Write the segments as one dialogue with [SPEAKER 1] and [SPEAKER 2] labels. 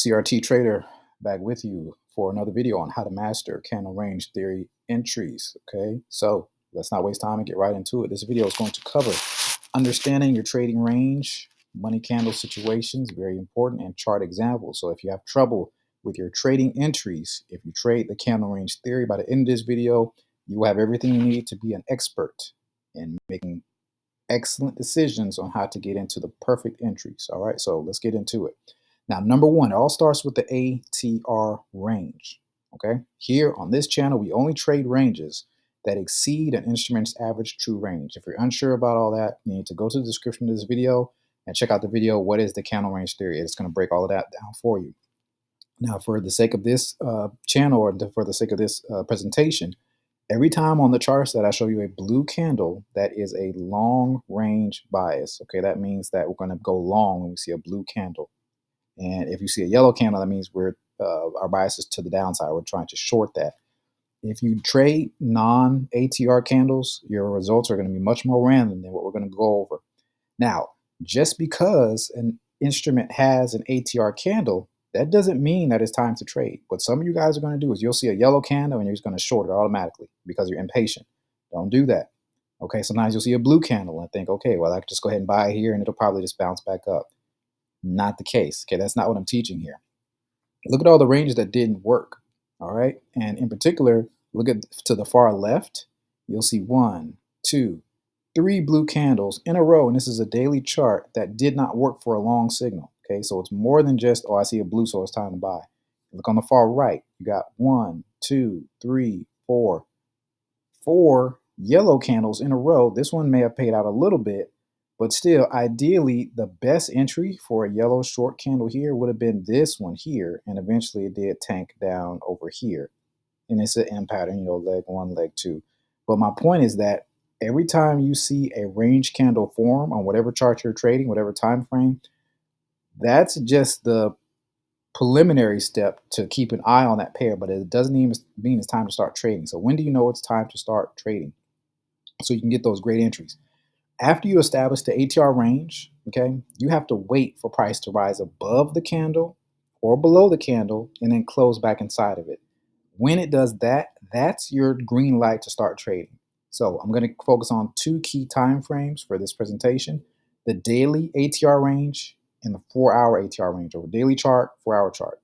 [SPEAKER 1] CRT Trader back with you for another video on how to master candle range theory entries. Okay, so let's not waste time and get right into it. This video is going to cover understanding your trading range, money candle situations, very important, and chart examples. So if you have trouble with your trading entries, if you trade the candle range theory, by the end of this video, you will have everything you need to be an expert in making excellent decisions on how to get into the perfect entries. All right, so let's get into it. Now, number one, it all starts with the ATR range. Okay, here on this channel, we only trade ranges that exceed an instrument's average true range. If you're unsure about all that, you need to go to the description of this video and check out the video, What is the Candle Range Theory? It's going to break all of that down for you. Now, for the sake of this channel, or for the sake of this presentation, every time on the charts that I show you a blue candle, that is a long range bias. Okay, that means that we're going to go long when we see a blue candle. And if you see a yellow candle, that means our bias is to the downside. We're trying to short that. If you trade non-ATR candles, your results are going to be much more random than what we're going to go over. Now, just because an instrument has an ATR candle, that doesn't mean that it's time to trade. What some of you guys are going to do is you'll see a yellow candle and you're just going to short it automatically because you're impatient. Don't do that. Okay, sometimes you'll see a blue candle and think, okay, well, I can just go ahead and buy it here and it'll probably just bounce back up. Not the case. Okay, that's not what I'm teaching here. Look at all the ranges that didn't work. All right, and in particular, look at to the far left. You'll see 1, 2, 3 blue candles in a row, and this is a daily chart that did not work for a long signal. Okay, so it's more than just, oh, I see a blue, so it's time to buy. Look on the far right. You got 1, 2, 3, 4, 4 yellow candles in a row. This one may have paid out a little bit, but still, ideally, the best entry for a yellow short candle here would have been this one here, and eventually it did tank down over here. And it's an M pattern, leg 1, leg 2. But my point is that every time you see a range candle form on whatever chart you're trading, whatever time frame, that's just the preliminary step to keep an eye on that pair, but it doesn't even mean it's time to start trading. So when do you know it's time to start trading? So you can get those great entries. After you establish the ATR range, okay, you have to wait for price to rise above the candle or below the candle and then close back inside of it. When it does that, that's your green light to start trading. So I'm going to focus on 2 key time frames for this presentation: the daily ATR range and the 4-hour ATR range, or daily chart, 4-hour chart.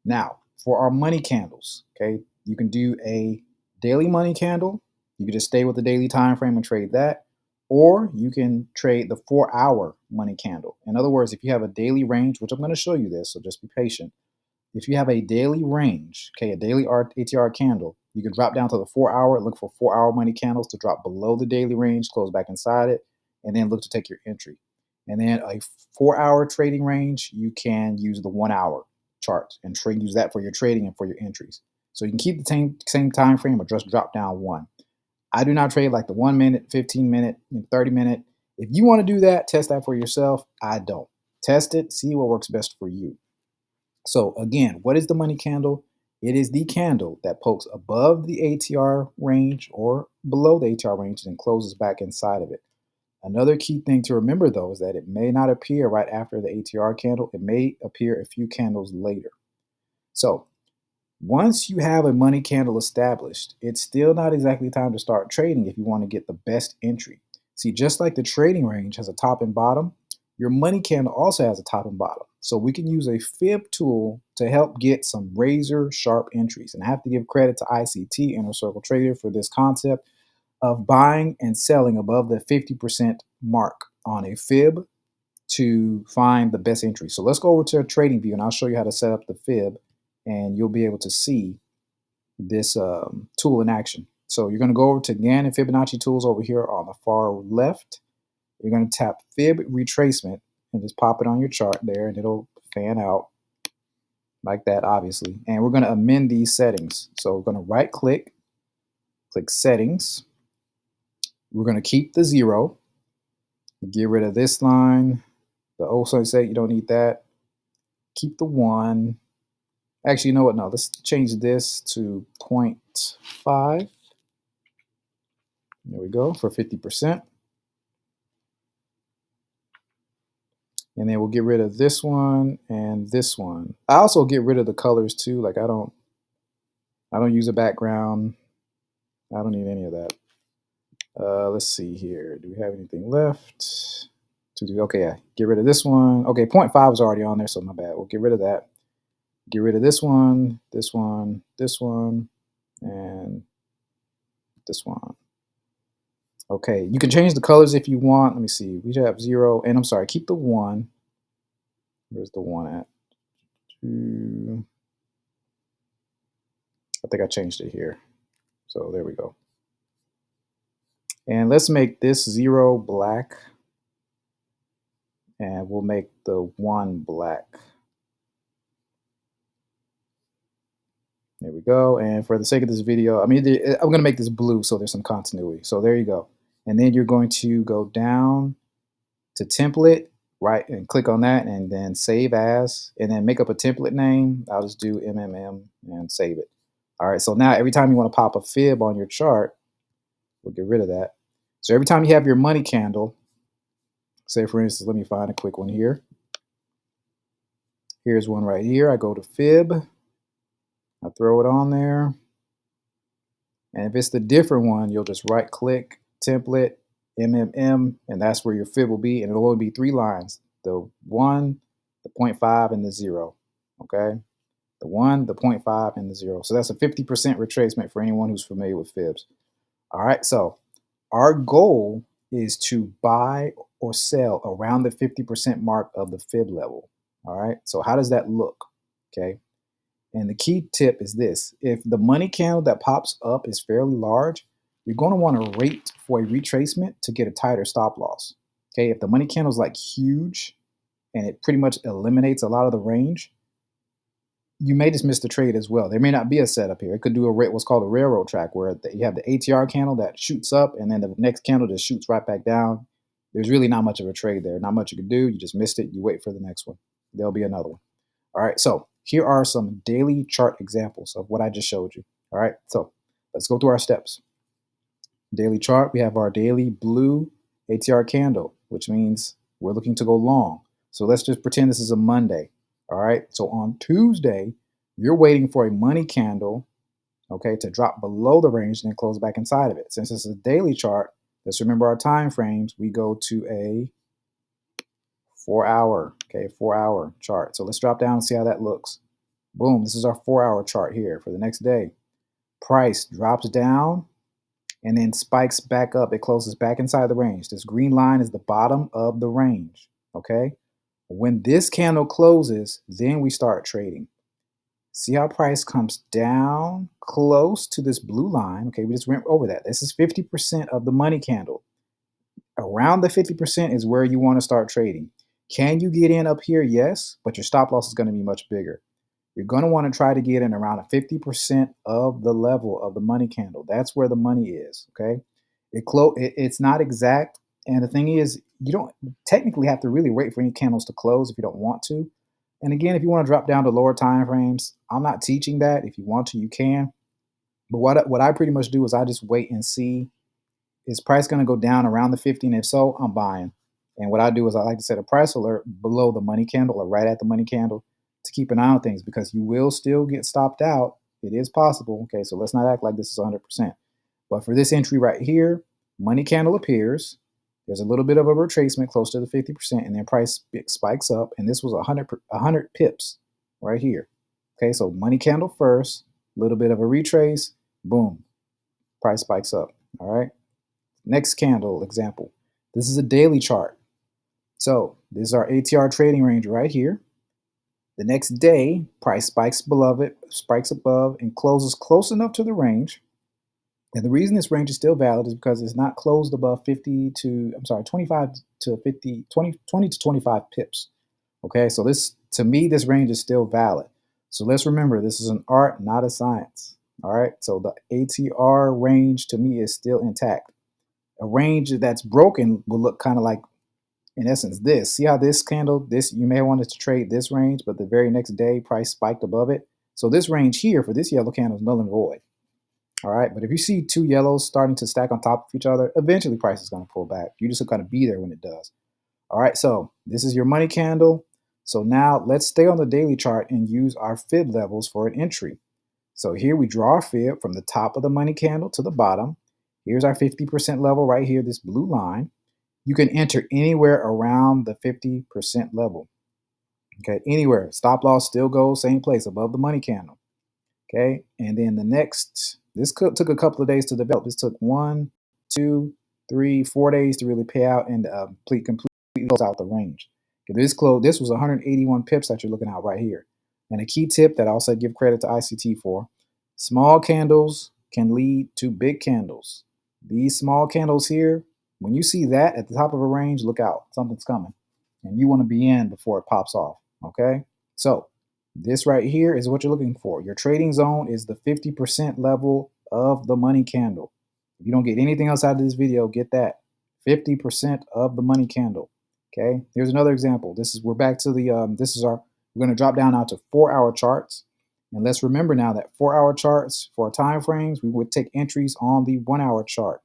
[SPEAKER 1] Now, for our money candles, okay, you can do a daily money candle. You can just stay with the daily time frame and trade that. Or you can trade the 4-hour money candle. In other words, if you have a daily range, which I'm going to show you this, so just be patient. If you have a daily range, okay, a daily ATR candle, you can drop down to the 4-hour, look for 4-hour money candles to drop below the daily range, close back inside it, and then look to take your entry. And then a 4-hour trading range, you can use the 1-hour chart and use that for your trading and for your entries. So you can keep the same time frame or just drop down one. I do not trade like the 1 minute, 15 minute, 30 minute. If you want to do that, test that for yourself. I don't. Test it, see what works best for you. So again, what is the money candle? It is the candle that pokes above the ATR range or below the ATR range and closes back inside of it. Another key thing to remember, though, is that it may not appear right after the ATR candle. It may appear a few candles later. So once you have a money candle established, it's still not exactly time to start trading if you want to get the best entry. See, just like the trading range has a top and bottom, your money candle also has a top and bottom. So we can use a fib tool to help get some razor sharp entries. And I have to give credit to ICT, Inner Circle Trader, for this concept of buying and selling above the 50% mark on a fib to find the best entry. So let's go over to a trading view and I'll show you how to set up the fib, and you'll be able to see this tool in action. So you're going to go over to Gann and Fibonacci tools over here on the far left. You're going to tap fib retracement and just pop it on your chart there, and it'll fan out like that, obviously. And we're going to amend these settings. So we're going to right click, click settings. We're going to keep the 0, get rid of this line, the sunset, you don't need that. Keep the 1. Actually, you know what? No, let's change this to 0.5. There we go, for 50%. And then we'll get rid of this one and this one. I also get rid of the colors too. Like I don't use a background. I don't need any of that. Let's see here. Do we have anything left? Okay, yeah. Get rid of this one. Okay, 0.5 is already on there, so my bad. We'll get rid of that. Get rid of this one, this one, this one, and this one. Okay, you can change the colors if you want. Let me see. We have 0, and I'm sorry, keep the 1. Where's the 1 at? 2. I think I changed it here. So there we go. And let's make this 0 black. And we'll make the 1 black. There we go. And for the sake of this video, I'm going to make this blue so there's some continuity. So there you go. And then you're going to go down to template, right, and click on that and then save as, and then make up a template name. I'll just do MMM and save it. All right, so now every time you want to pop a fib on your chart, we'll get rid of that. So every time you have your money candle, say for instance, let me find a quick one here. Here's one right here. I go to fib, I throw it on there. And if it's the different one, you'll just right click, template, MMM, and that's where your fib will be. And it'll only be 3 lines, the 1, the 0.5, and the 0, okay? The 1, the 0.5, and the 0. So that's a 50% retracement for anyone who's familiar with fibs. All right, so our goal is to buy or sell around the 50% mark of the fib level. All right, so how does that look? Okay, and the key tip is this: if the money candle that pops up is fairly large, you're going to want to wait for a retracement to get a tighter stop loss. Okay, if the money candle is like huge and it pretty much eliminates a lot of the range, you may just miss the trade as well. There may not be a setup here. It could do what's called a railroad track, where you have the ATR candle that shoots up and then the next candle just shoots right back down. There's really not much of a trade there. Not much you can do. You just missed it. You wait for the next one. There'll be another one. All right, so here are some daily chart examples of what I just showed you. All right, so let's go through our steps. Daily chart, we have our daily blue ATR candle, which means we're looking to go long. So let's just pretend this is a Monday. All right, so on Tuesday, you're waiting for a money candle, okay, to drop below the range and then close back inside of it. Since it's a daily chart, let's remember our time frames. We go to a 4-hour, okay, 4-hour chart. So let's drop down and see how that looks. Boom, this is our 4-hour chart here for the next day. Price drops down and then spikes back up. It closes back inside the range. This green line is the bottom of the range, okay? When this candle closes, then we start trading. See how price comes down close to this blue line. Okay, we just went over that. This is 50% of the money candle. Around the 50% is where you want to start trading. Can you get in up here? Yes, but your stop loss is going to be much bigger. You're going to want to try to get in around a 50% of the level of the money candle. That's where the money is, okay? It's not exact, and the thing is, you don't technically have to really wait for any candles to close if you don't want to. And again, if you want to drop down to lower time frames, I'm not teaching that. If you want to, you can. But what I pretty much do is I just wait and see, is price going to go down around the 50? And if so, I'm buying. And what I do is I like to set a price alert below the money candle or right at the money candle to keep an eye on things, because you will still get stopped out. It is possible. Okay, so let's not act like this is 100%. But for this entry right here, money candle appears. There's a little bit of a retracement close to the 50%, and then price spikes up. And this was 100 pips right here. Okay, so money candle first, a little bit of a retrace, boom, price spikes up. All right. Next candle example. This is a daily chart. So this is our ATR trading range right here. The next day, price spikes above it, spikes above, and closes close enough to the range. And the reason this range is still valid is because it's not closed above 25 to 50, 20 to 25 pips. Okay, so this, to me, this range is still valid. So let's remember, this is an art, not a science. All right, so the ATR range to me is still intact. A range that's broken will look kind of like, in essence, this. See how this candle, you may want to trade this range, but the very next day price spiked above it. So this range here for this yellow candle is null and void. All right, but if you see two yellows starting to stack on top of each other, eventually price is going to pull back. You just got to be there when it does. All right, so this is your money candle. So now let's stay on the daily chart and use our fib levels for an entry. So here we draw our fib from the top of the money candle to the bottom. Here's our 50% level right here, this blue line. You can enter anywhere around the 50% level. Okay, anywhere. Stop loss still goes same place above the money candle. Okay, and then the next, this took a couple of days to develop. This took 1, 2, 3, 4 days to really pay out and completely close out the range. Okay, this was 181 pips that you're looking at right here. And a key tip that I also give credit to ICT for: small candles can lead to big candles. These small candles here, when you see that at the top of a range, look out, something's coming, and you want to be in before it pops off. Okay, so this right here is what you're looking for. Your trading zone is the 50% level of the money candle. If you don't get anything else out of this video, get that 50% of the money candle. Okay, here's another example. We're back to the we're going to drop down now to 4-hour charts. And let's remember now that 4-hour charts for time frames, we would take entries on the 1-hour chart.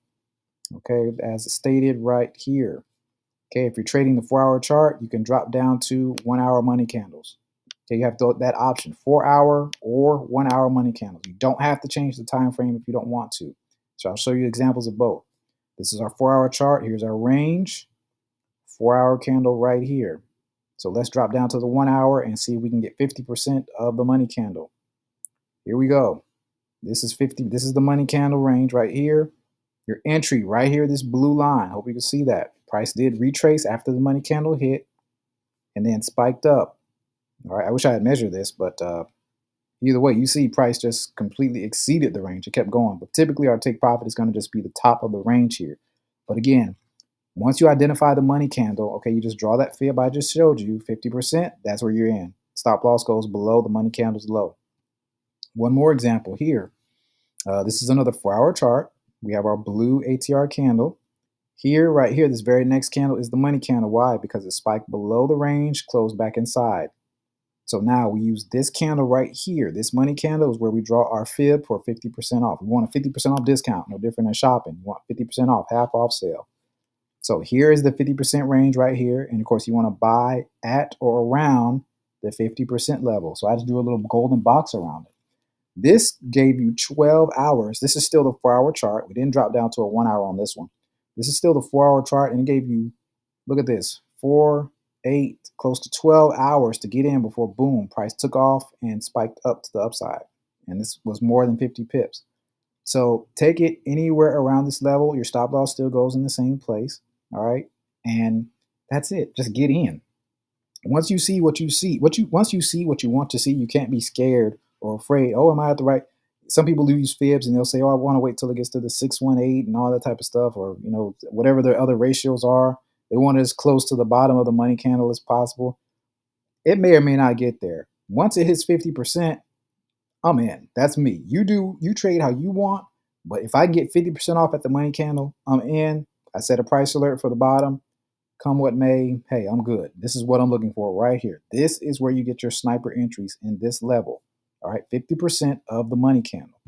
[SPEAKER 1] Okay, as stated right here. Okay, if you're trading the 4-hour chart, you can drop down to 1-hour money candles. Okay, you have that option, 4-hour or 1-hour money candles. You don't have to change the time frame if you don't want to. So I'll show you examples of both. This is our 4-hour chart. Here's our range. 4-hour candle right here. So let's drop down to the 1-hour and see if we can get 50% of the money candle. Here we go. This is 50. This is the money candle range right here. Your entry right here, this blue line. Hope you can see that. Price did retrace after the money candle hit and then spiked up. All right, I wish I had measured this, but either way, you see price just completely exceeded the range. It kept going, but typically our take profit is going to just be the top of the range here. But again, once you identify the money candle, okay, you just draw that fib I just showed you, 50%, that's where you're in. Stop loss goes below the money candle's low. One more example here. This is another 4-hour chart. We have our blue ATR candle. Here, right here, this very next candle is the money candle. Why? Because it spiked below the range, closed back inside. So now we use this candle right here. This money candle is where we draw our fib for 50% off. We want a 50% off discount, no different than shopping. You want 50% off, half off sale. So here is the 50% range right here. And of course, you want to buy at or around the 50% level. So I just drew a little golden box around it. This gave you 12 hours. This is still the 4-hour chart. We didn't drop down to a 1-hour on this one. This is still the 4-hour chart, and it gave you, look at this, 4, 8, close to 12 hours to get in before, boom, price took off and spiked up to the upside. And this was more than 50 pips. So take it anywhere around this level. Your stop loss still goes in the same place. All right. And that's it. Just get in. Once you see what you see, once you see what you want to see, you can't be scared or afraid. Oh, am I at the right? Some people use fibs and they'll say, oh, I want to wait till it gets to the 618 and all that type of stuff, or whatever their other ratios are. They want it as close to the bottom of the money candle as possible. It may or may not get there. Once it hits 50%, I'm in. That's me. You trade how you want, but if I get 50% off at the money candle, I'm in. I set a price alert for the bottom. Come what may, hey, I'm good. This is what I'm looking for right here. This is where you get your sniper entries in this level. All right, 50% of the money candle.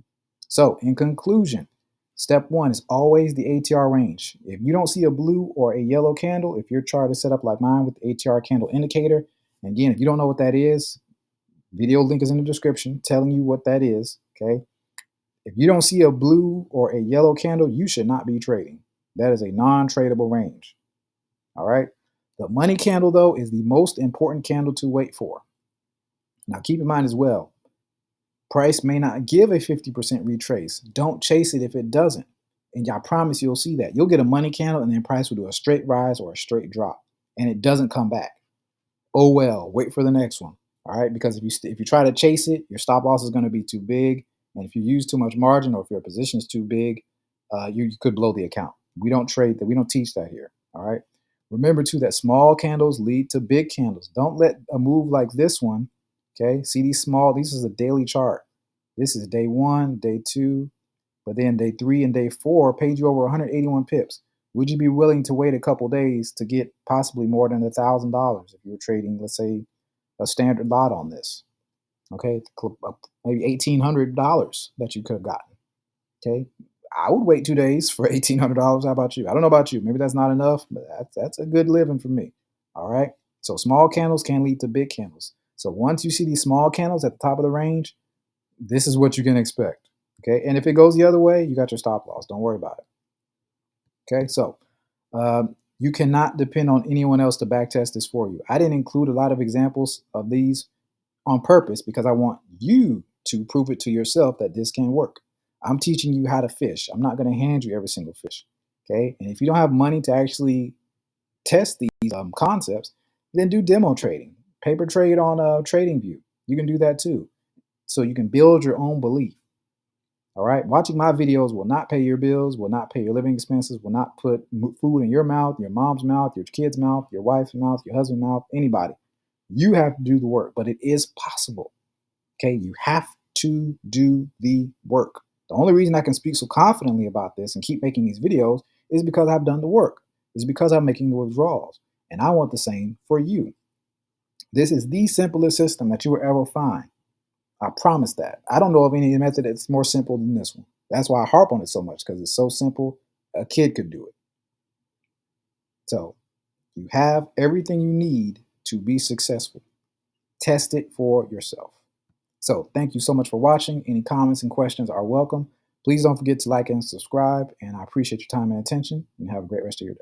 [SPEAKER 1] So in conclusion, step 1 is always the ATR range. If you don't see a blue or a yellow candle, if your chart is set up like mine with the ATR candle indicator, and again, if you don't know what that is, video link is in the description telling you what that is, okay? If you don't see a blue or a yellow candle, you should not be trading. That is a non-tradable range. All right. The money candle, though, is the most important candle to wait for. Now, keep in mind as well, price may not give a 50% retrace. Don't chase it if it doesn't. And I promise you'll see that. You'll get a money candle and then price will do a straight rise or a straight drop. And it doesn't come back. Oh, well, wait for the next one. All right. Because if you try to chase it, your stop loss is going to be too big. And if you use too much margin or if your position is too big, you could blow the account. We don't trade that. We don't teach that here. All right. Remember, too, that small candles lead to big candles. Don't let a move like this one, okay? See these small, this is a daily chart. This is day 1, day 2, but then day 3 and day 4 paid you over 181 pips. Would you be willing to wait a couple days to get possibly more than $1,000 if you were trading, let's say, a standard lot on this? Okay, maybe $1,800 that you could have gotten, okay? I would wait 2 days for $1,800. How about you? I don't know about you. Maybe that's not enough, but that's a good living for me. All right. So small candles can lead to big candles. So once you see these small candles at the top of the range, this is what you can expect. Okay. And if it goes the other way, you got your stop loss. Don't worry about it. Okay. So you cannot depend on anyone else to backtest this for you. I didn't include a lot of examples of these on purpose because I want you to prove it to yourself that this can work. I'm teaching you how to fish. I'm not going to hand you every single fish. Okay. And if you don't have money to actually test these concepts, then do demo trading. Paper trade on TradingView. You can do that too. So you can build your own belief. All right. Watching my videos will not pay your bills, will not pay your living expenses, will not put food in your mouth, your mom's mouth, your kid's mouth, your wife's mouth, your husband's mouth, anybody. You have to do the work, but it is possible. Okay. You have to do the work. The only reason I can speak so confidently about this and keep making these videos is because I've done the work. It's because I'm making the withdrawals. And I want the same for you. This is the simplest system that you will ever find. I promise that. I don't know of any method that's more simple than this one. That's why I harp on it so much, because it's so simple. A kid could do it. So you have everything you need to be successful. Test it for yourself. So thank you so much for watching. Any comments and questions are welcome. Please don't forget to like and subscribe. And I appreciate your time and attention, and have a great rest of your day.